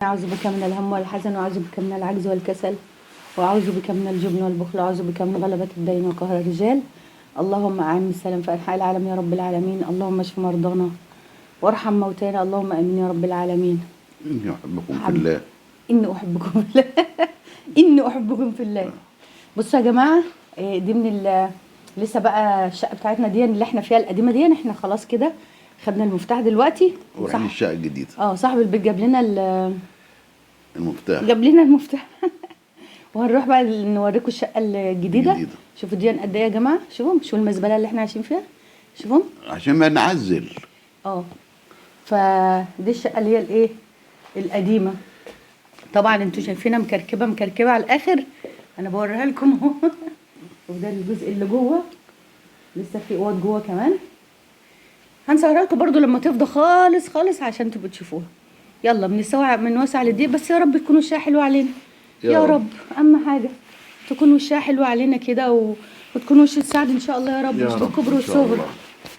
أعوذ بك من الهم والحزن، وأعوذ بك من العجز والكسل، وأعوذ بك من الجبن والبخل، وأعوذ بك من غلبة الدين وقهر الرجال. اللهم أعم السلام في أنحاء العالم يا رب العالمين. اللهم اشف مرضانا وارحم موتانا. اللهم آمين يا رب العالمين. إني أحبكم في الله. إني أحبكم في الله. إني أحبكم في الله. بصوا يا جماعة، دي من لسه بقى الشقة بتاعتنا دي اللي احنا فيها القديمة دي. احنا خلاص كده خدنا المفتاح دلوقتي، ورايحين الشقة الجديدة. صاحب البيت جاب لنا المفتاح. جاب لنا المفتاح. وهنروح بقى نوريكم الشقه الجديده. شوفوا دي قد ايه يا جماعه، شوفوا المزبله اللي احنا عايشين فيها، شوفوا عشان ما نعزل. فدي الشقه اللي هي الايه القديمه. طبعا انتوا شايفينها مكركبه على الاخر. انا بوريها لكم اهو. وده الجزء اللي جوه، لسه في اوض جوه كمان. هنصورها لكم برضو لما تفضى خالص خالص عشان تبقوا تشوفوها. يلا من واسع لضيق، بس يا رب تكون وشها حلوه علينا يا رب. اهم حاجه تكون وشها حلوه علينا كده، وتكون وش السعد ان شاء الله يا رب، مش بالكبر والصغر.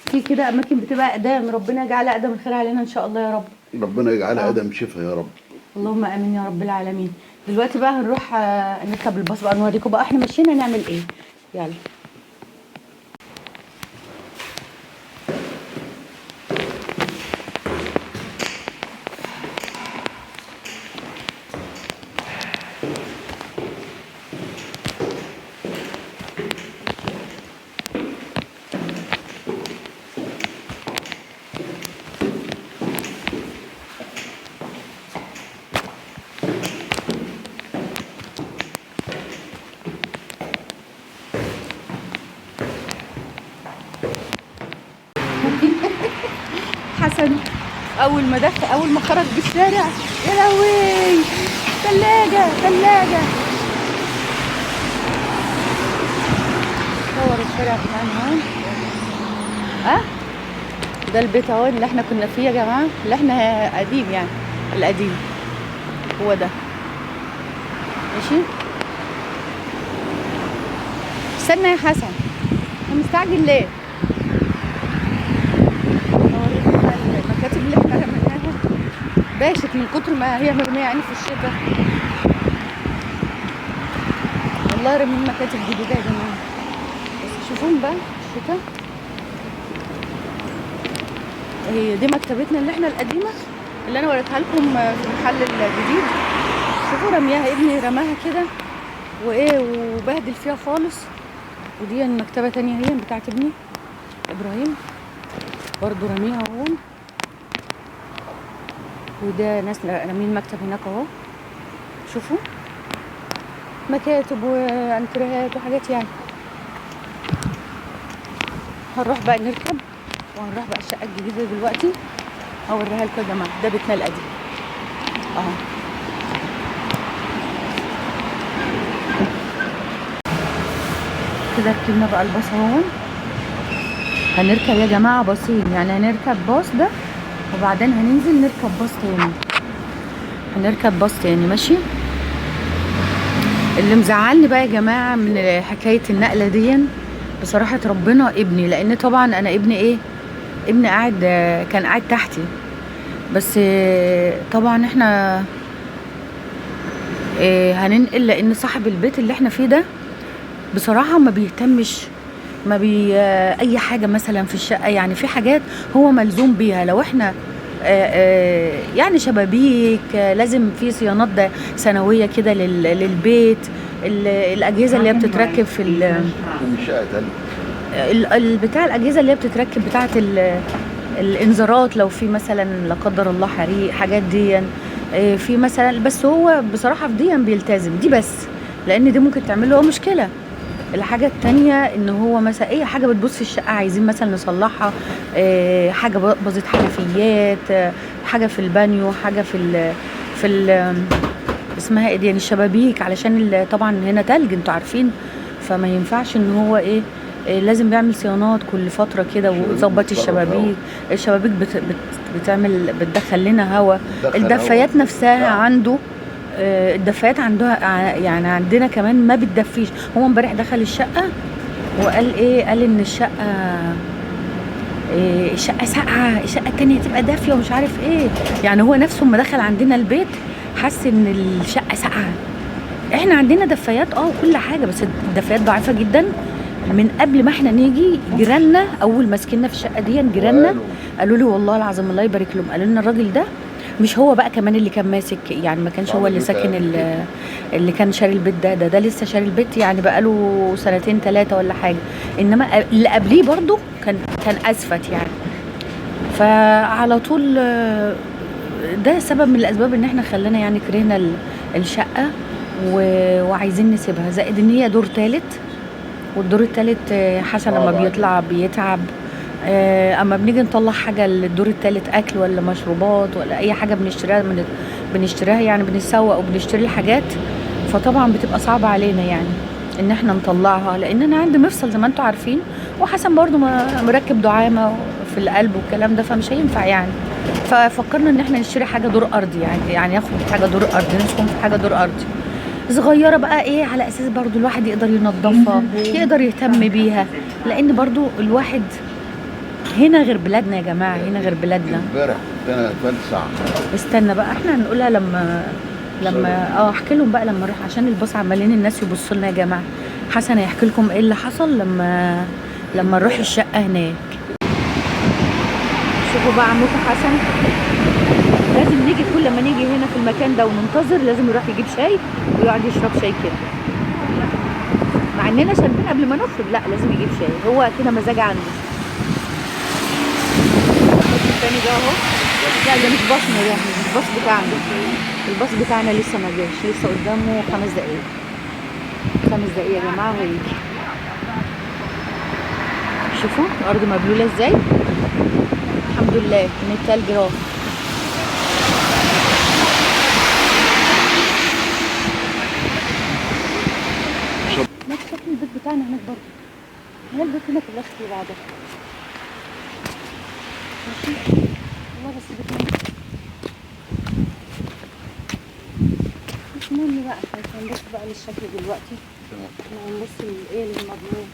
في كده اماكن بتبقى اقدام، ربنا يجعلها اقدم الخير علينا ان شاء الله يا رب. ربنا يجعلها اقدم شفا يا رب. اللهم امين يا رب العالمين. دلوقتي بقى هنروح نركب الباص بقى، نوريكم بقى احنا ماشيين هنعمل ايه. يلا. حسن اول ما خرج بالشارع، يا لهوي ثلاجه صور الشارع بتاعنا اهو. ده البيت اهو اللي احنا كنا فيه يا جماعه، اللي احنا قديم يعني، القديم هو ده. ماشي، استنى يا حسن، انت مستعجل ليه؟ المكاتب اللي احنا رميناها باشت من كتر ما هي مرميه يعني في الشتاء. والله رمين مكاتب جديده يا جماعه، بس شوفون بقى الشتاء. هي دي مكتبتنا اللي احنا القديمه اللي انا وريتها لكم في المحل الجديد. شوفوا رميها، ابني رماها كده وبهدل فيها خالص. ودي مكتبه تانية هي بتاعت ابني ابراهيم، برضو رميها اهو. وده ناس رامين مكتب هناك اهو، شوفوا مكاتب وانتريهات وحاجات يعني. هنروح بقى نركب وهنروح بقى الشقه الجديده دلوقتي، هوريها لكم يا جماعه. ده بيتنا القديم اهو. كده ركبنا بقى الباص اهو. هنركب يا جماعه باصين، يعني هنركب باص ده وبعدين هننزل نركب باص تاني. ماشي. اللي مزعلني بقى يا جماعه من حكايه النقله دي بصراحه ربنا ابني، لان طبعا انا ابني كان قاعد تحتي، بس طبعا احنا هننقل، لان صاحب البيت اللي احنا فيه ده بصراحه ما بيهتمش اي حاجه مثلا في الشقه. يعني في حاجات هو ملزوم بيها، لو احنا يعني شبابيك لازم في صيانات ده سنويه كده للبيت. الاجهزه اللي هي بتتركب في بتاع الاجهزه اللي هي بتتركب بتاعه الانذارات، لو في مثلا لا قدر الله حريق، حاجات دي في مثلا. بس هو بصراحه في دي بيلتزم دي بس، لان دي ممكن تعمل له مشكله. الحاجة التانية ان هو مثلا اي حاجة بتبص في الشقة عايزين مثلا نصلحها، حاجة باظت، حنفيات، حاجة في البانيو، حاجة في اسمها ايه دي يعني الشبابيك، علشان طبعا هنا تلج انتوا عارفين، فما ينفعش ان هو لازم بيعمل صيانات كل فترة كده ويظبط الشبابيك. الشبابيك بتدخل لنا هوا. الدفايات نفسها عنده، الدفايات عندها يعني عندنا كمان ما بتدفيش. هو امبارح دخل الشقه وقال قال ان الشقه ساقعه، الشقه التانية تبقى دافيه ومش عارف ايه. يعني هو نفسه لما دخل عندنا البيت حس ان الشقه ساقعه. احنا عندنا دفايات وكل حاجه، بس الدفايات ضعيفه جدا. من قبل ما احنا نيجي جيراننا اول ما سكننا في الشقه دي جيراننا قالوا لي والله العظيم الله يبارك لهم، قالوا لنا الراجل ده مش هو بقى كمان اللي كان ماسك، يعني ما كانش هو اللي ساكن اللي كان شاري البيت ده لسه شاري البيت، يعني بقى له 2-3 ولا حاجه، انما اللي قبليه برضو كان اسفت يعني. فعلى طول ده سبب من الاسباب ان احنا خلانا يعني كرهنا الشقه وعايزين نسيبها، زائد ان هي دور ثالث، والدور الثالث حسن لما بيطلع بيتعب. اما بنيجي نطلع حاجه للدور الثالث، اكل ولا مشروبات ولا اي حاجه بنشتريها يعني بنسوق وبنشتري الحاجات، فطبعا بتبقى صعبه علينا يعني ان احنا نطلعها، لان انا عندي مفصل زي ما انتم عارفين، وحسن برضو مركب دعامه في القلب والكلام ده، فمش هينفع يعني. ففكرنا ان احنا نشتري حاجه دور ارضي، يعني ناخد حاجه دور ارضي، نسكن في حاجه دور ارضي صغيره بقى، ايه على اساس برضو الواحد يقدر ينظفها، يقدر يهتم بيها، لان برضو الواحد هنا غير بلادنا يا جماعه، هنا غير بلادنا. امبارح كنت بلسع. استنى بقى، احنا هنقولها لما احكي لهم بقى لما نروح، عشان الباص عمالين الناس يبصوا لنا يا جماعه. حسن هيحكي لكم ايه اللي حصل لما نروح الشقه هناك. شوفوا بقى عمكم حسن لازم نيجي كل ما نيجي هنا في المكان ده وننتظر، لازم يروح يجيب شاي ويقعد يشرب شاي كده، مع اننا شاربين قبل ما نخرج، لا لازم يجيب شاي، هو كده مزاج عنده. الثاني ده اهو، لا ده مش باصنا، ده مش الباص بتاعنا، الباص بتاعنا لسه ما جاش، لسه قدامه 5 دقايق. 5 دقايق يا جماعه ويجي. شوفوا الارض مبلوله ازاي، الحمد لله ان التلج راح. ما شكل البيت بتاعنا هناك برضه، هنا البيت هنا كلها في بعضها ماشي والله، بس بيتنا مش مهم بقى، احنا هنبص بقى للشكل دلوقتي، احنا هنبص الايه للمضمون.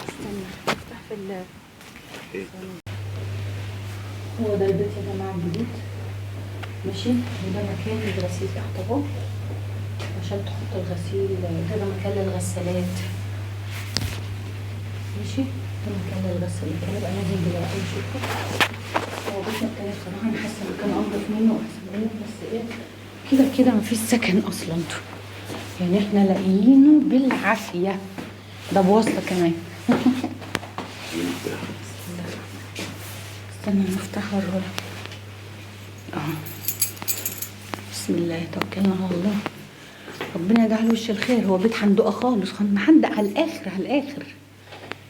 استنى نفتح في هو ده البيت يا جماعه الجديد، ماشي، وده مكان الغسيل تحت اهو عشان تحط الغسيل، ده مكان للغسالات، ماشي، ده مكان للغسالات. انا بقى نازل دلوقتي نشوفه. هو بيتنا التاني بصراحه انا حاسه انه كان انضف منه واحسن منه، بس ايه كده مفيش سكن اصلا، يعني احنا لاقيينه بالعافيه، ده بوصله كمان. استنى نفتح ورولك. بسم الله توكلنا على الله، ربنا يجعله وش الخير. هو بيت حندقه خالص، محندق على الاخر على الاخر.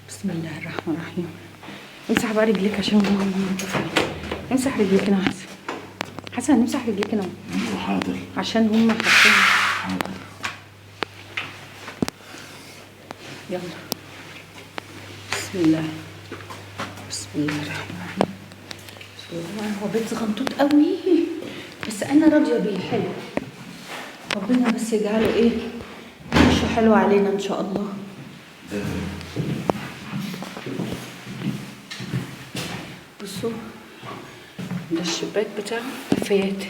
بسم الله الرحمن الرحيم. امسح بقى رجليك عشان امسح رجليك هنا حسن امسح رجليك هنا حاضر، عشان هم حاطين. يلا بسم الله، بسم الله الرحمن الرحيم. هو بيت صغنطوط قوي، بس انا راضيه بيه، حلو، ربنا بس يجعله ايه وشه حلو علينا ان شاء الله. بصوا ده الشباك بتاعه، دفايات،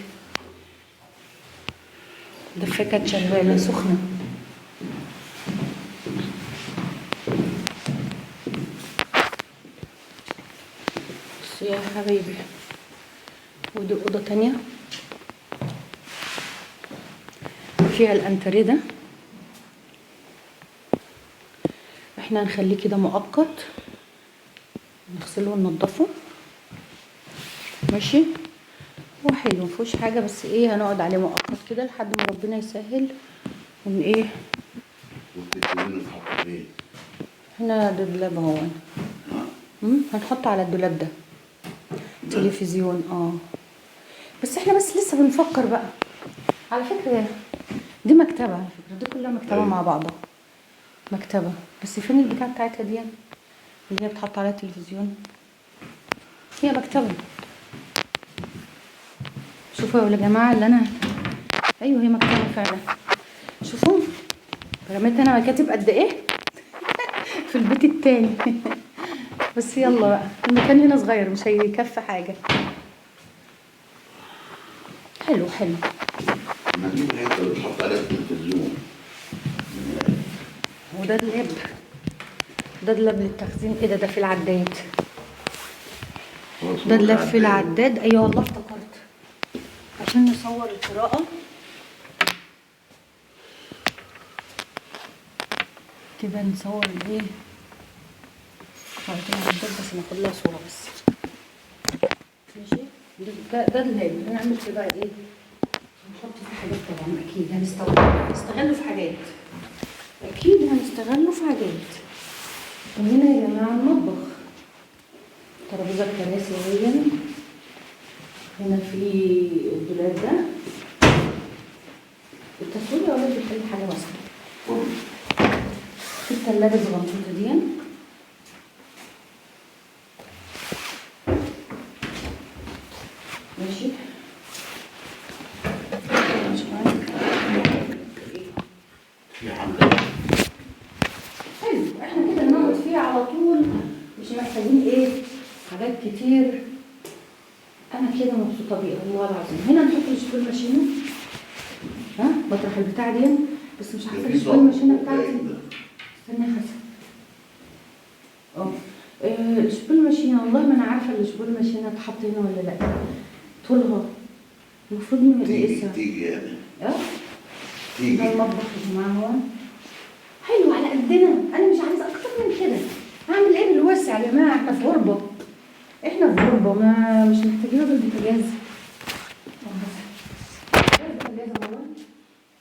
الدفايه كانت شغاله سخنه. بصوا يا حبايبي، ودي اوضه تانية فيها الانتريه ده، احنا هنخليه كده مؤقت، نغسله وننضفه ماشي. هو حلو مفيهوش حاجه، بس ايه هنقعد عليه مؤقت كده لحد ما ربنا يسهل ون ايه. هنا ده دولاب اهو، هنحط على الدولاب ده تلفزيون. بس احنا بس لسه بنفكر بقى. على فكره دي مكتبه، على فكره دي كلها مكتبه مع بعضها، مكتبه، بس فين البتاع بتاعتها دي اللي هي بتحط عليها التلفزيون؟ هي مكتبه. شوفوا يا جماعه اللي انا، ايوه هي مكتبه فعلا. شوفوا رميت انا مكاتب قد ايه في البيت التاني. بس يلا بقى، المكان هنا صغير مش هيكفي حاجه. حلو ده دولاب، ده دولاب للتخزين. ايه ده في العداد، ده دولاب في العداد. ايوه والله افتكرت، عشان نصور القراءة كده، نصور الايه قراءة العداد، بس ناخد لها صورة بس. ماشي. ده دولاب هنعمل فيه بقى ايه، هنحط فيه حاجات طبعا، اكيد هنستغله في حاجات، اكيد هنستغله في حاجات. وهنا يا جماعة المطبخ، ترابيزة كراسي اهي. هنا في الدولاب ده، التصوير يا ولاد بيخلي حاجة واسعة. في التلاجة الصغنطوطة دي، ماشي. حلو، احنا كده نقعد فيه على طول، مش محتاجين ايه حاجات كتير. انا كده مبسوطه بيه والله العظيم. هنا نحط السبول ماشينه، ها بطرح البتاع دي، بس مش عارفه السبول ماشينه بتاعتي. استني يا حسن. السبول ماشينه والله ما انا عارفه السبول ماشينه تحط هنا ولا لا. طولها المفروض نقيسها. تيجي يعني. تيجي. ده المطبخ يا جماعه، هو حلو على قدنا، انا مش عايزه اكتر من كده. هعمل ايه بالوسع يا جماعه؟ احنا في غربه، احنا في غربه، ما مش محتاجين بالبوتاجاز.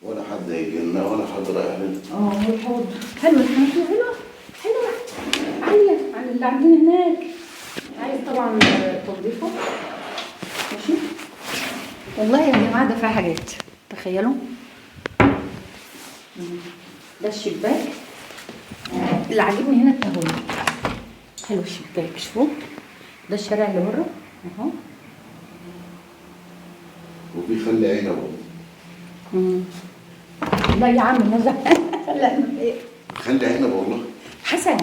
ولا حد هيجي لنا ولا حد رايح لنا. والحوض حلو، الحنفيه حلوه حلوه عاليه عن اللي عندنا هناك. عايز طبعا تنظيفه. ماشي. والله يا جماعه ده فيها حاجات، تخيلوا. ده الشباك اللي عاجبني هنا، التهويه حلو. الشباك شوفوا، ده الشارع اللي بره اهو، وبيخلي عينه برضه. لا يا عم نزع. لا ايه، خلي عينه والله. حسن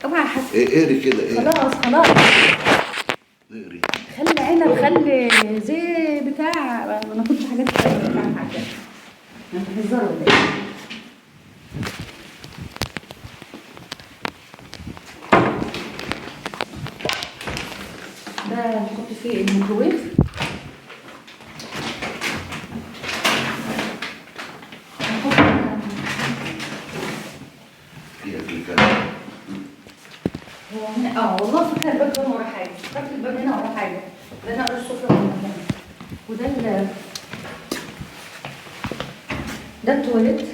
اوعى حسن. اقري كده. خلاص اقري. خلي عينك، خلي زي بتاع، ما ناخدش حاجات بتاع حاجه. انت بتهزر ولا ايه؟ ده نحط فيه الميكروويف. هو هنا والله فاكره الباب هنا ورا حاجه، فاكره الباب هنا ورا حاجه. ده نقرا السفره من مكانها. وده ده التواليت.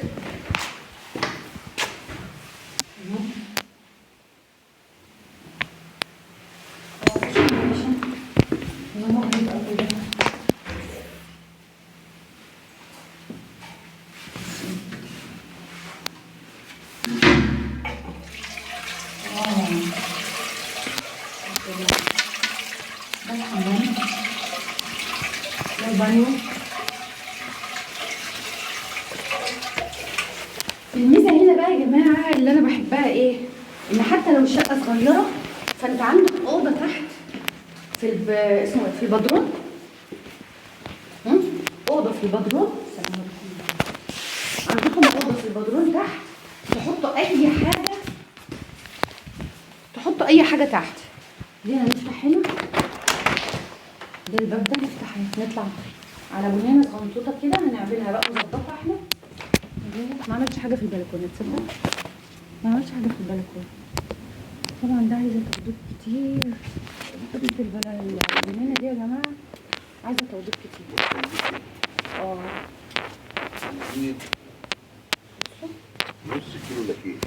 ده الحمام، ده البانيو. الميزه هنا بقى يا جماعه اللي انا بحبها ايه، ان حتى لو الشقه صغيره فانت عندك اوضه تحت في اسمه في البدروم. اوضه في البدروم، عندكم اوضه في البدروم تحت، تحطوا اي حاجه تحت. دي هنفتح هنا، ده الباب ده نفتح نطلع على بنيانه صغنطوطه كده، هنعملها بقى نظبطها احنا. ما عملتش حاجه في البلكونه، تصدق ما عملتش حاجه في البلكونه. طبعا ده عايزه توضيب كتير. البنيانه دي يا جماعه عايزه توضيب كتير. نص كيلو لكيه.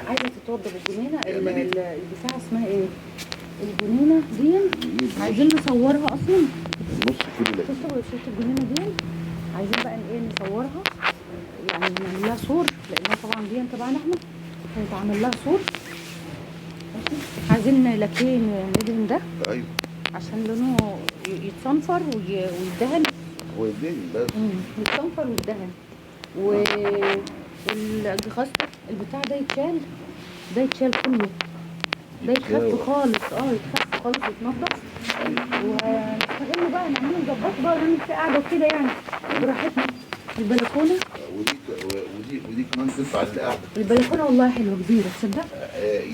عايزه تتوضب الجنينه. البتاع اسمها ايه؟ الجنينه دي عايزين نصورها اصلا. نص كيلو لكيه. شفت الجنينه دي عايزين بقى ايه نصورها، يعني نعمل لها صور، لانها طبعا دي تبعنا احنا، هيتعمل لها صور. ماشي. عايزين لاكيه ندهن ده. ايوه. عشان لونه يتصنفر ويدهن. هو يدهن بس. يتصنفر ويدهن. والجهاز البتاع ده يتشال، كله، ده يتخف خالص. يتخف خالص ويتنضف. ونستغله بقى، نعمله نظبطه بقى ونعمل فيه قعده وكده يعني براحتنا. البلكونه ودي كمان تنفع للقعده. البلكونه والله حلوه كبيره تصدق.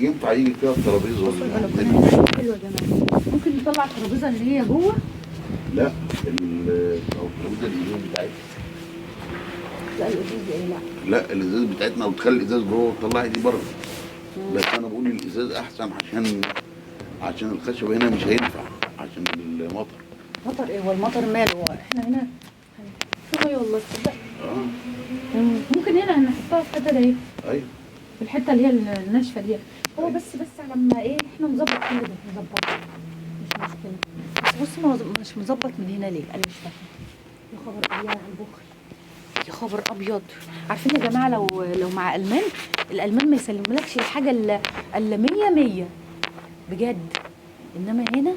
ينفع يجي فيها الترابيزه بصوا البلكونه حلوه يا جماعه. ممكن نطلع الترابيزه اللي هي جوه. لا الترابيزه الازاز بتاعتنا. لا الازاز ايه؟ لا الازاز بتاعتنا وتخلي الازاز جوه وتطلعي دي بره. بس انا بقول الازاز احسن عشان الخشب هنا مش هينفع عشان المطر. مطر ايه؟ هو المطر ماله؟ هو احنا هنا في ميه والله تصدق. ممكن هنا هنحطها في الحته دي. ايوه في الحته اللي هي الناشفه دي. هو بس على ما ايه احنا نظبط كل ده نظبط مش مشكله. بس بص مش مظبط من هنا ليه؟ انا مش فاهمه. يا خبر ابيض على البخل. يا خبر ابيض. عارفين يا جماعه لو مع الالمان ما يسلمولكش الحاجه الا 100 بجد. انما هنا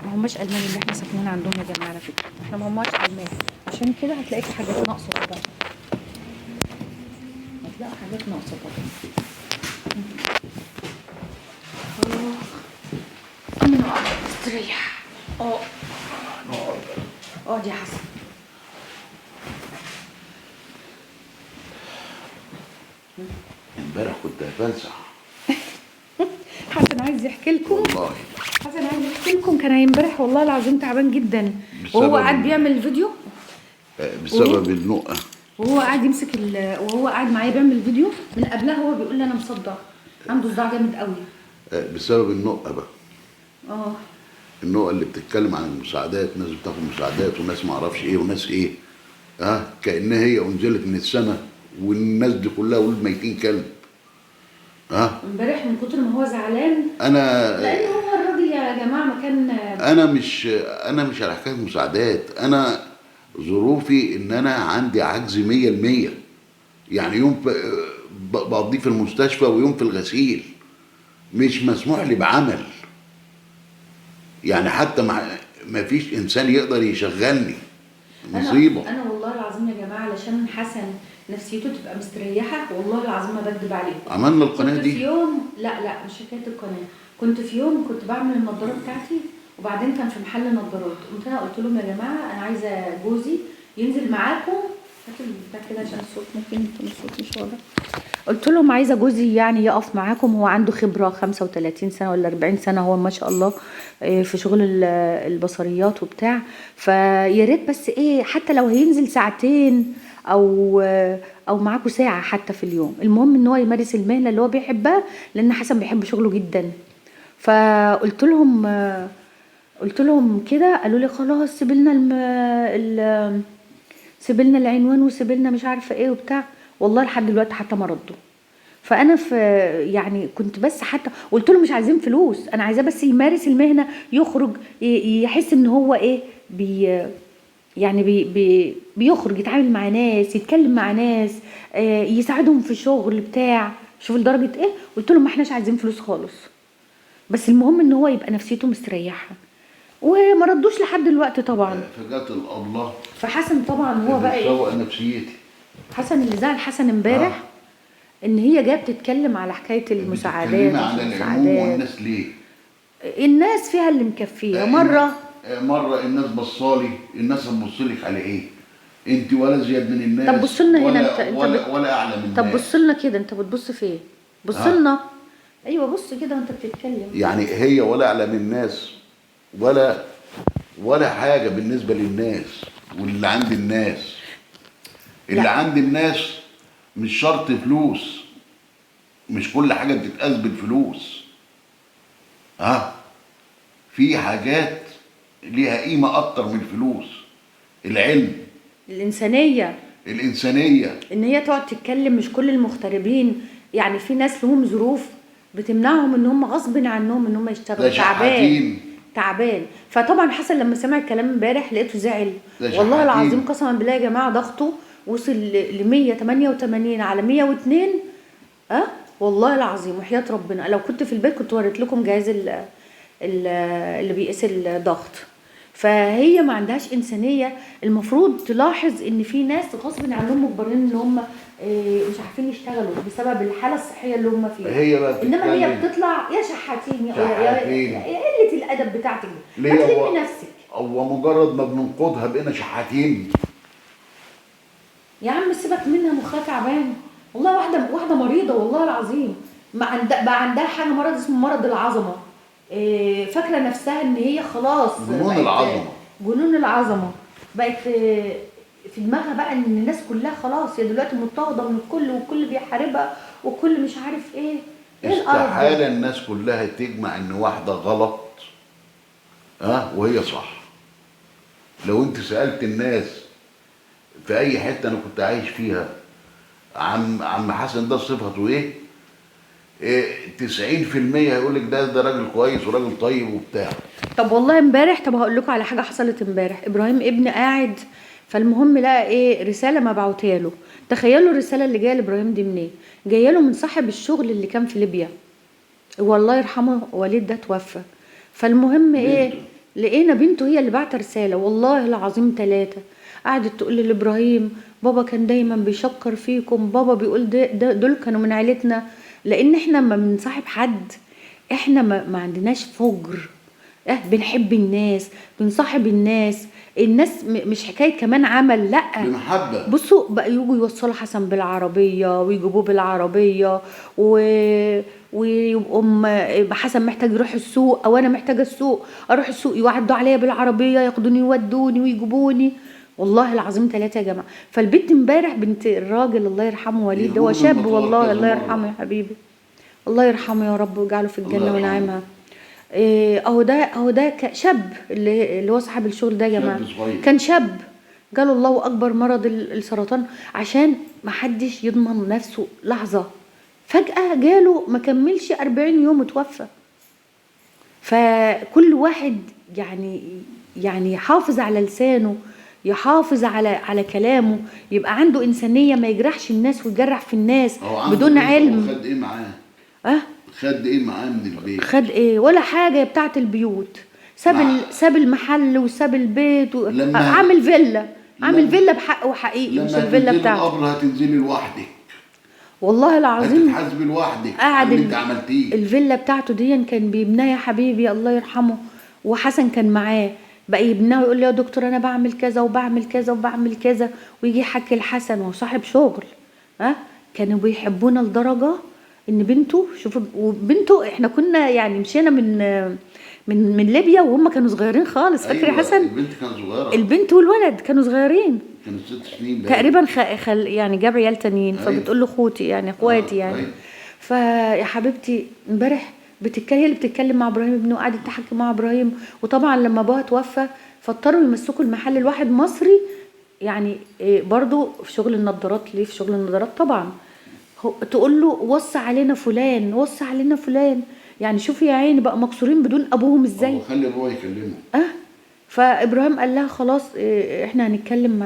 ما هماش المان اللي احنا ساكنين عندهم يا جماعه. على فكره احنا ما هماش المان، عشان كده هتلاقي في حاجات ناقصه طبعا. هتلاقي حاجات ناقصه طبعا. من اقعد استريح. اقعد يا حسن. امبارح كنت هفلسع. حسن عايز يحكي لكم. والله حسن عايز يحكي لكم. كان امبارح والله العظيم تعبان جدا وهو قاعد بيعمل الفيديو بسبب النقه. وهو قاعد يمسك وهو قاعد معايا بيعمل الفيديو. من قبلها هو بيقول لي انا مصدع، عنده صداع جامد قوي بسبب النقه بقى. النقه اللي بتتكلم عن المساعدات، ناس بتاخد مساعدات وناس ما اعرفش ايه وناس ايه. كأنها هي انزلت من السماء والناس دي كلها ولد ميتين كلب. امبارح من كتر ما هو زعلان لان هو الراجل يا جماعه ما كان. انا مش على حكايه مساعدات. انا ظروفي ان انا عندي عجز 100%. يعني يوم بقضيه في المستشفى ويوم في الغسيل. مش مسموح لي بعمل. يعني حتى ما فيش انسان يقدر يشغلني. مصيبه. انا والله العظيم يا جماعه علشان حسن نفسيته تبقى مستريحه والله العظيم ما بكذب عليكم. عملنا القناه دي. كنت في يوم لا مش حكايه القناه. كنت في يوم كنت بعمل النضاره بتاعتي وبعدين كان في محل نضارات. قمت انا قلت لهم يا جماعه انا عايزه جوزي ينزل معاكم. هاتوا البتاع كده عشان الصوت ممكن يكون الصوت مش واضح. قلت لهم عايزه جوزي يعني يقف معاكم. هو عنده خبره 35 سنه ولا 40 سنه هو ما شاء الله في شغل البصريات وبتاع. فيا ريت بس ايه حتى لو هينزل ساعتين او معاكم ساعه حتى في اليوم. المهم ان هو يمارس المهنه اللي هو بيحبها لان حسن بيحب شغله جدا. فقلت لهم كده قالوا لي خلاص سيبلنا العنوان وسيبلنا مش عارفه ايه وبتاع. والله لحد دلوقتي حتى ما ردوا. فانا في يعني كنت بس حتى قلت له مش عايزين فلوس، انا عايزاه بس يمارس المهنه يخرج يحس ان هو ايه بيخرج يتعامل مع ناس يتكلم مع ناس يساعدهم في شغل بتاع. شوف لدرجه ايه. قلت له ما احناش عايزين فلوس خالص بس المهم ان هو يبقى نفسيته مستريحه. وما ردوش لحد دلوقتي طبعا. فجات الابله. فحسن طبعا هو بقى ايه نفسيتي. حسن اللي زعل حسن امبارح ان هي جايه بتتكلم على حكايه المساعدات. على العموم والناس ليه؟ الناس فيها اللي مكفيه. مره الناس بصالي. الناس هتبصلك على ايه؟ انت ولا زياد من الناس. طب بص لنا هنا ولا اعلى من الناس. طب بص لنا كده انت بتبص فين؟ بص لنا. ايوه بص كده وانت بتتكلم. يعني هي ولا اعلى من الناس ولا حاجه بالنسبه للناس واللي عند الناس. اللي عند الناس مش شرط فلوس. مش كل حاجه بتتقاس بالفلوس. في حاجات ليها قيمه اكتر من الفلوس. العلم. الانسانيه ان هي تقعد تتكلم. مش كل المغتربين يعني في ناس لهم ظروف بتمنعهم ان هم غصب عنهم ان هم يشتغلوا. تعبان. فطبعا حسن لما سمع الكلام امبارح لقيته زعل. والله العظيم قسما بالله يا جماعه ضغطه وصل ل 188 على 102. والله العظيم وحياة ربنا لو كنت في البيت كنت وريت لكم جهاز اللي بيقيس الضغط. فهي ما عندهاش انسانيه. المفروض تلاحظ ان في ناس غصب عنهم مجبرين ان هم مش عارفين يشتغلوا بسبب الحاله الصحيه اللي هم فيها. انما هي بتطلع يا شحاتين يا قله الادب بتاعتك دي. ما تلمي نفسك. هو مجرد ما بننقضها بقينا شحاتين. يا عم سيبك منها، مخها تعبان والله. واحده مريضه والله العظيم، بقى عندها حاجه، مرض اسمه مرض العظمه. فاكره نفسها ان هي خلاص جنون بقت العظمه. جنون العظمه. بقت في دماغها بقى ان الناس كلها خلاص، هي دلوقتي مضطهده من الكل، والكل بيحاربها، والكل مش عارف ايه. ايه القرف ده؟ استحالة الناس كلها تجمع ان واحدة غلط وهي صح. لو انت سألت الناس في اي حتة انا كنت عايش فيها، عم حسن ده صفته ايه، 90% هيقول لك ده راجل كويس وراجل طيب وبتاع. طب والله امبارح، طب هقول لكم على حاجه حصلت امبارح. ابراهيم ابني قاعد، فالمهم لقى ايه، رساله مبعوتها له. تخيلوا الرساله اللي جايه لابراهيم دي منين؟ جايه له من صاحب الشغل اللي كان في ليبيا، والله يرحمه وليد ده توفى. فالمهم ايه، بنته. لقينا بنته هي اللي بعت رساله، والله العظيم 3. قعدت تقول لابراهيم بابا كان دايما بيشكر فيكم، بابا بيقول دول كانوا من عيلتنا. لان احنا ما بنصاحب حد، احنا ما عندناش فجر، بنحب الناس، بنصاحب الناس. الناس مش حكايه كمان عمل، لا. بمحبة. بصوا بقى، يجوا يوصلوا حسن بالعربيه ويجيبوه بالعربيه ويبقوا حسن محتاج يروح السوق او انا محتاجه السوق، اروح السوق يعدوا عليا بالعربيه، ياخدوني يودوني ويجيبوني. والله العظيم 3 يا جماعه. فالبنت امبارح، بنت الراجل الله يرحمه وليد، هو يجيبوه شاب المطار والله، كذا الله مرة. يرحمه يا حبيبي، الله يرحمه يا رب ويجعله في الله الجنه يرحمه. ونعمها. اهو ده شاب اللي هو صاحب الشغل ده يا جماعه. شاب صغير. كان شاب جاله الله اكبر مرض السرطان، عشان ما حدش يضمن نفسه لحظه. فجاه جاله ما كملش 40 يوم اتوفى. فكل واحد يعني يحافظ على لسانه، يحافظ على كلامه، يبقى عنده انسانيه، ما يجرحش الناس ويجرح في الناس هو عنده بدون بيت، هو علم. خد ايه معاه؟ اه خد ايه معاه من البيت؟ خد ايه ولا حاجه بتاعت البيوت؟ ساب المحل وساب البيت لما عامل فيلا، عامل لما فيلا بحق وحقيقي، مش لما الفيلا هتنزلي بتاعته. القبر هتنزلي لوحدك، والله العظيم هتتحاسبي لوحدك قاعد على اللي انت عملتيه. الفيلا بتاعته دي كان بيبناها يا حبيبي الله يرحمه، وحسن كان معاه. بقى يبناها ويقول لي يا دكتور انا بعمل كذا وبعمل كذا وبعمل كذا، ويجي يحكي لحسن وهو صاحب شغل. كانوا بيحبونا لدرجه ان بنته، شوفوا، وبنته احنا كنا يعني مشينا من ليبيا وهم كانوا صغيرين خالص، فاكر يا أيوة، حسن؟ البنت كانت صغيرة. البنت والولد كانوا صغيرين كانت 6 سنين بقى. تقريبا، يعني جاب عيال تانيين. أيوة. فبتقول له اخوتي يعني اخواتي يعني. أيوة. فيا حبيبتي امبارح هي اللي بتتكلم مع ابراهيم ابنه، وقعدت تحكي مع ابراهيم. وطبعا لما ابوها توفى فاضطروا يمسكوا المحل لواحد مصري، يعني برضو في شغل النظارات. ليه في شغل النظارات؟ طبعا تقول له وصى علينا فلان، وصى علينا فلان. يعني شوفي يا عيني بقى مكسورين بدون ابوهم ازاي. هو خلي ابوه يكلمه. فابراهيم قال لها خلاص، احنا هنتكلم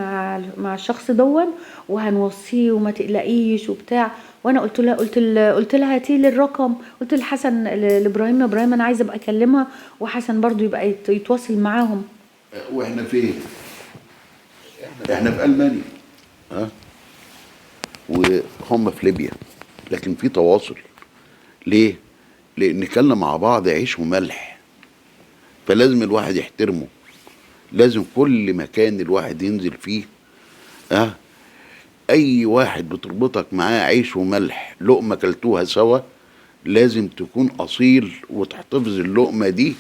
مع الشخص دون وهنوصيه وما تقلقيش وبتاع. وانا قلت لها هاتي لي الرقم، قلت لحسن لابراهيم، ابراهيم انا عايزه ابقى اكلمها، وحسن برضو يبقى يتواصل معاهم. واحنا فين؟ احنا في المانيا وهم في ليبيا، لكن في تواصل. ليه؟ لان كلنا مع بعض عيش وملح، فلازم الواحد يحترمه. لازم كل مكان الواحد ينزل فيه اي واحد بتربطك معاه عيش وملح، لقمه كلتوها سوا، لازم تكون اصيل وتحتفظ اللقمه دي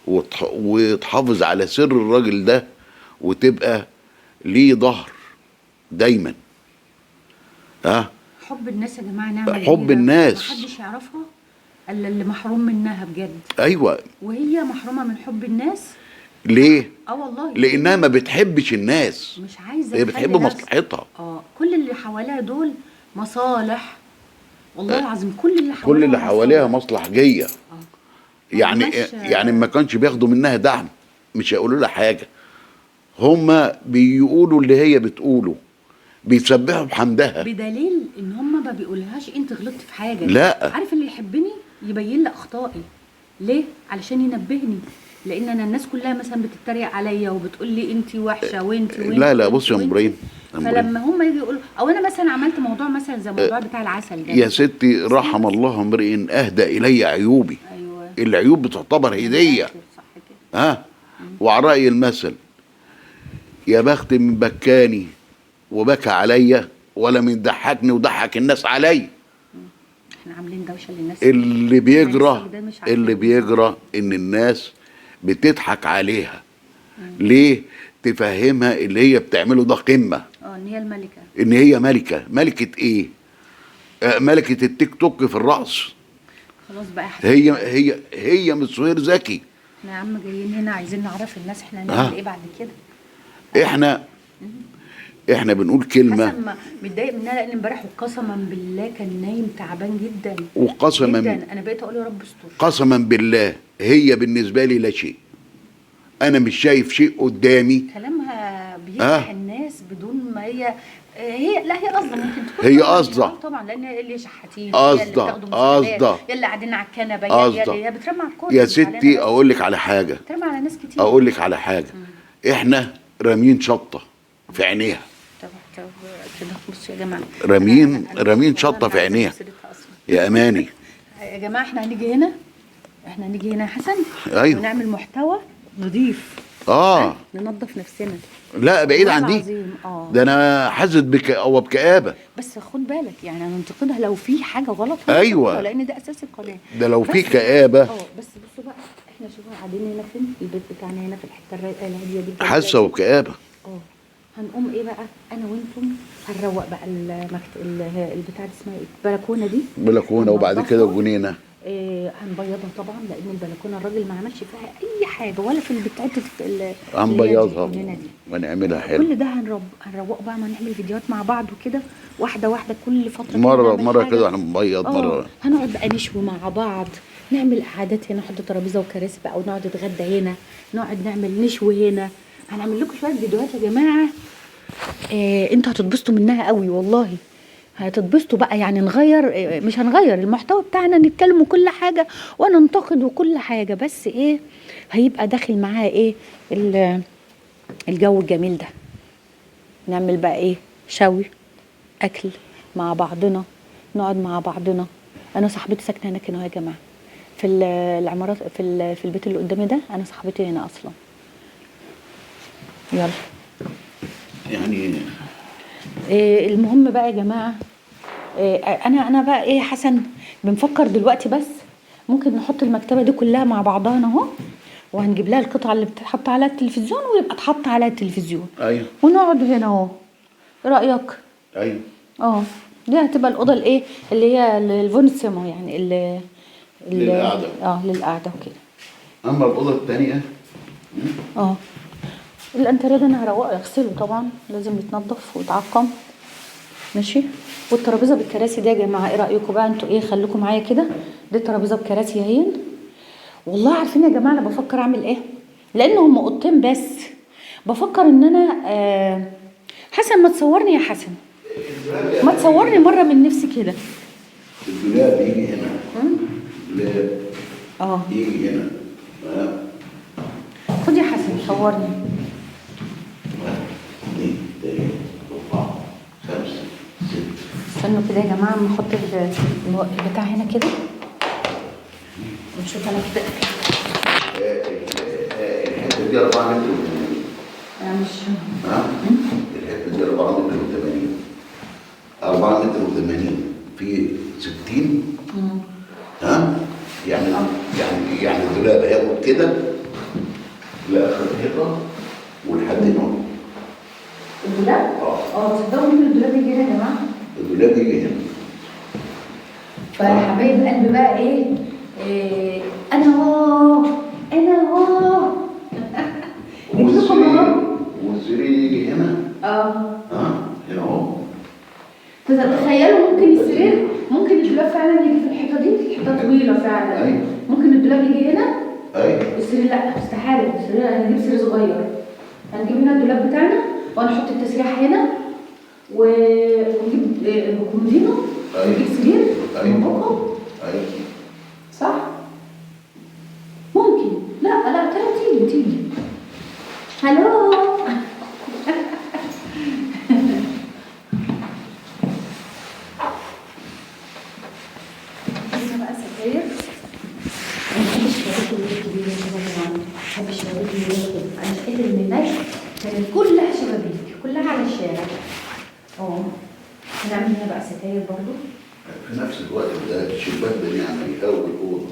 وتحافظ على سر الراجل ده، وتبقى ليه ظهر دايما. حب الناس يا جماعه نعمه، حب الناس محدش يعرفها الا اللي محروم منها بجد. ايوه، وهي محرومه من حب الناس. ليه؟ والله لانها ما بتحبش الناس، مش عايزه، هي بتحب مصلحتها. كل اللي حواليها دول مصالح، والله العظيم كل كل اللي حواليها مصلحجيه. يعني ما كانش بياخدوا منها دعم، مش هيقولوا لها حاجه، هما بيقولوا اللي هي بتقوله، بيسبحوا بحمدها، بدليل ان هما ما بيقولهاش انت غلطت في حاجه. لا، عارف اللي يحبني يبين لي اخطائي ليه؟ علشان ينبهني. لان انا الناس كلها مثلا بتتريق عليا وبتقول لي انت وحشه وانت لا بص يا ابراهيم، فلما هم يجي يقولوا، او انا مثلا عملت موضوع مثلا زي الموضوع بتاع العسل ده، يا ستي رحم الله امرئ اهدى الي عيوبي. ايوه، العيوب بتعتبر هديه. صح كده. وعلى راي المثل، يا بخت من بكاني وبكى عليا ولا من ضحكني وضحك الناس عليا. احنا عاملين دوشه للناس. اللي بيجرى ده مش عارفة اللي ليه. بيجرى ان الناس بتضحك عليها. ليه؟ تفهمها اللي هي بتعمله ده قمه، ان هي الملكه. ان هي ملكه. ملكه ايه؟ ملكه التيك توك في الرقص. خلاص بقى يا حسن. هي مش سهير زكي. احنا يا عم جايين هنا عايزين نعرف الناس احنا هنعمل ايه بعد كده. احنا بنقول كلمه. حسن متضايق منها لان امبارح وقسما بالله كان نايم تعبان جدا وقسما جدا. انا بقيت اقول يا رب استر. قسما بالله هي بالنسبه لي لا شيء. انا مش شايف شيء قدامي. كلامها بيجرح الناس بدون ما هي لا هي قصده ممكن تكون. هي قصده طبعا لان اللي شحاتين قصده يلا قاعدين على الكنبه يا بترمى على الكل. يا ستي اقول لك على حاجه. بترمى على ناس كتير. اقول لك على حاجه. احنا رامين شطه في عينيها. طب كده بصوا يا جماعه. رامين شطه في عينيها يا اماني. يا جماعه احنا هنيجي هنا يا حسن. ايوه. ونعمل محتوى نضيف. ننظف نفسنا. لا بعيد عن دي. ده انا حاسس بكآبه. بس خد بالك يعني هننتقدها لو في حاجه غلط. ايوه. لان ده اساس القناه. ده لو في كآبه. بس بصوا بقى احنا شوفوا قاعدين هنا فين البيت بتاعنا هنا في الحته الرايقه الهاديه دي. حاسه وكآبه. هنقوم ايه بقى انا وانتم هنروق بقى البتاع دي اسمها ايه؟ البلكونه دي. بلكونه وبعد كده جنينه. هنبيضها طبعا لان البلكونه الراجل ما عملش فيها اي حاجه ولا في البتاعه هنبيضها ونعملها حلو. كل ده هنروق بقى. ما نعمل فيديوهات مع بعض وكده واحده واحده كل فتره. مره كده هنبيض مره. هنقعد بقى نشوي مع بعض. نعمل قعدات هنا نحط ترابيزه وكراسي بقى ونقعد نتغدى هنا. نقعد نعمل نشوي هنا. هنعمل لكم شويه فيديوهات يا جماعه. انتوا هتتبسطوا منها قوي والله. هتتبسطوا بقى يعني نغير. مش هنغير المحتوى بتاعنا نتكلم وكل حاجه وننتقد وكل حاجه. بس هيبقى داخل معاه الجو الجميل ده. نعمل بقى شوي اكل مع بعضنا. نقعد مع بعضنا. انا صاحبتي ساكنه هناك هنا يا جماعه في العمارات في البيت اللي قدامي ده. انا صاحبتي هنا اصلا. يلا يعني المهم بقى يا جماعه. انا بقى يا حسن بنفكر دلوقتي. بس ممكن نحط المكتبه دي كلها مع بعضها اهو. وهنجيب لها القطعه اللي بتتحط على التلفزيون ويبقى اتحط على التلفزيون. ايوه. ونقعد هنا اهو. ايه رايك؟ ايوه. دي هتبقى الاوضه اللي هي الفونسيمو يعني للقعده. للقعده وكده. اما الاوضه الثانيه الانتريه ده انا هروقه اغسله طبعا. لازم يتنضف ويتعقم. ماشي. والترابيزه بالكراسي دي يا جماعه ايه رايكم بقى انتوا؟ خليكم معايا كده. دي ترابيزه بكراسي اهي. والله عارفين يا جماعه انا بفكر اعمل ايه؟ لان هم اوضتين بس. بفكر ان انا حسن ما تصورني يا حسن. ما تصورني مره من نفسي كده. الدولاب يجي هنا. الدولاب يجي هنا. خد يا حسن صورني. 2 3 4 5 6. استنوا كده يا جماعه نحط البتاع هنا كده. نشوف انا كده. الحته دي 4 متر. انا مش الحته دي 4 متر و80. 4 متر و80 في 60. يعني الدولاب هياخد كده لاخر الحيطه ولحد هنا. الدولاب؟ تصدقوا ممكن الدولاب يجي هنا يا جماعه؟ الدولاب يجي هنا. فحبايب قلبي بقى انا اهو والسرير يجي هنا. هنا اهو. تخيلوا ممكن الدولاب فعلا يجي في الحيطه دي. الحيطه طويله فعلا. ايوه. ممكن الدولاب يجي هنا. ايوه. السرير لا استحاله. السرير هنجيب سرير صغير. هنجيب هنا الدولاب بتاعنا وهنحط التسريح هنا ونجيب كومودينو. ونجيب سرير. ايوه. صح؟ ممكن. لا تيجي هلو. بقى ستاير. ما بحبش الشبابيك اللي هي كبيره كده. ما بحبش الشبابيك اللي هي كده. انا شقتي اللي هناك كانت كلها شبابيك كلها على الشارع. اه هنعمل هنا بقى ستاير برضو. في نفس الوقت ده الشباك ده يعني يهوي الأوضة.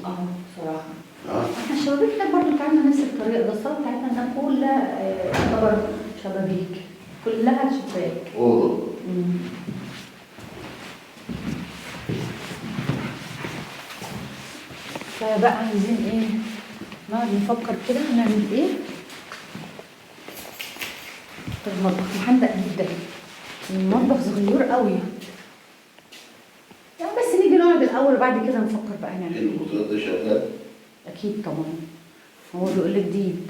صراحة اه احنا الشبابيك ده برضو بتاعتنا نفس الطريقة، ده الصالة بتاعتنا ده كلها يعتبر شبابيك، كلها شباك. أوضة. فبقى عايزين ايه؟ نقعد نفكر كده هنعمل ايه في المطبخ. محندق جدا، المطبخ صغير قوي يعني، بس نيجي نقعد الاول وبعد كده نفكر بقى هنعمل ايه. البوتاجاز ده شغال؟ اكيد طبعا، هو بيقول لي جديد.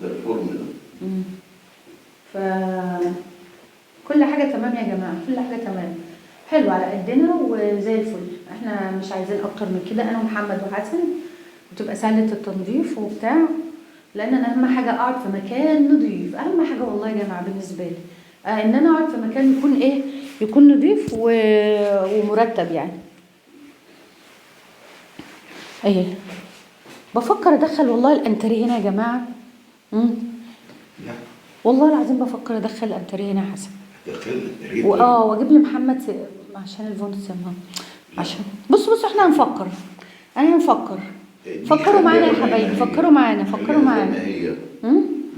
ده الفرن ده. ف كل حاجه تمام يا جماعه، كل حاجه تمام، حلو على قدنا وزي الفل. احنا مش عايزين اكتر من كده، انا ومحمد وحسن، وتبقى سهله التنظيف وبتاع، لان انا اهم حاجه اقعد في مكان نظيف، اهم حاجه والله يا جماعه بالنسبه لي ان انا اقعد في مكان يكون ايه، يكون نظيف ومرتب يعني. ايه بفكر ادخل والله الانتريه هنا يا جماعه. لا والله العظيم بفكر ادخل الانتريه هنا يا حسن، دخل واجيب لي محمد عشان الفونس عشان بص احنا هنفكر، انا هنفكر. فكروا معانا يا حبايبي، فكروا معانا، فكروا معانا. هي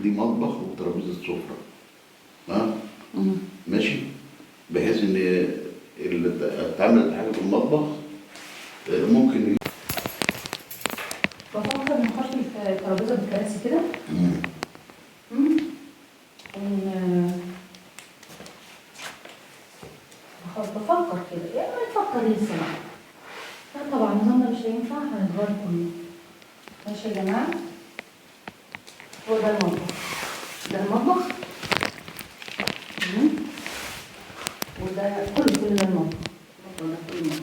دي مطبخ وترابيزه سفره. ها ماشي، بحيث ان اللي اتعملت حاجه في المطبخ ممكن بفكر نخش في ترابيزه بالكراسي كده. بفكر كده يعني، نفكر لسه بقى. طبعا نظامنا مش هينفع، هنتغير كله. ماشي يا جماعه، هو ده المطبخ، ده المطبخ. وده كل ده المطبخ، ده كل المطبخ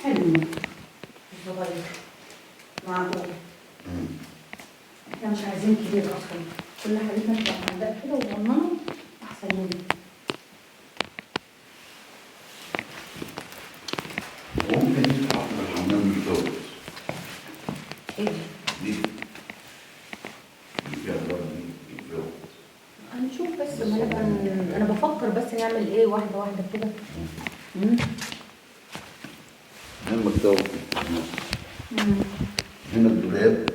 حلو صغير معقول. احنا مش عايزين كبير اصلا، كل حاجتنا تبقى محدقه كده ومنظمه احسن منه. ممكن يتحط في الحمام متجوز. ايه دي فيها برضه متجوز. هنشوف بس ما نبقى انا بفكر بس نعمل ايه واحده واحده كده. هنا المكتبة، هنا الدولاب